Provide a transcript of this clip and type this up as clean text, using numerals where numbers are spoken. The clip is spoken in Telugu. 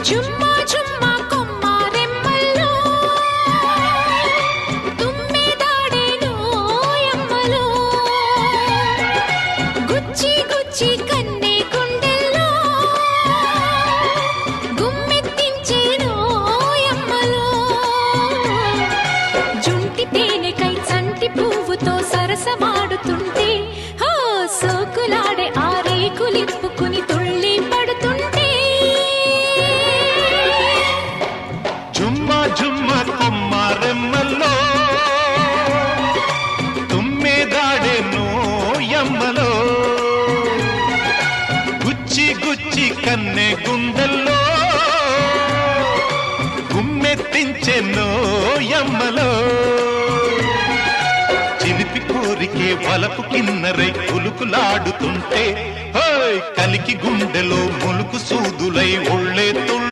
జుమ్మా జుమ్మా కొమ్మారెమ్మల్లో తుమ్మెదాడేను యమ్మలో గుచ్చి గుచ్చి కన్నే గుండెల్లో గుమ్మెత్తించేను యమ్మలో జుంటి తేనెకై చంటి పువ్వుతో సరసమాడుతుంటే హో సోకులాడే ఆ రేకులిప్పుకుని తుళ్ళి పడుతుంటే జుమ్మా జుమ్మా కొమ్మారెమ్మల్లో తుమ్మెదాడేను యమ్మలో గుచ్చి గుచ్చి కన్నె గుండెల్లో గుమ్మెత్తించెన్నో యమ్మలో చిలిపి కోరికే వలపు కిన్నరై కులుకులాడుతుంటే కలికి గుండెలో ములుకు సూదులై ఒళ్ళే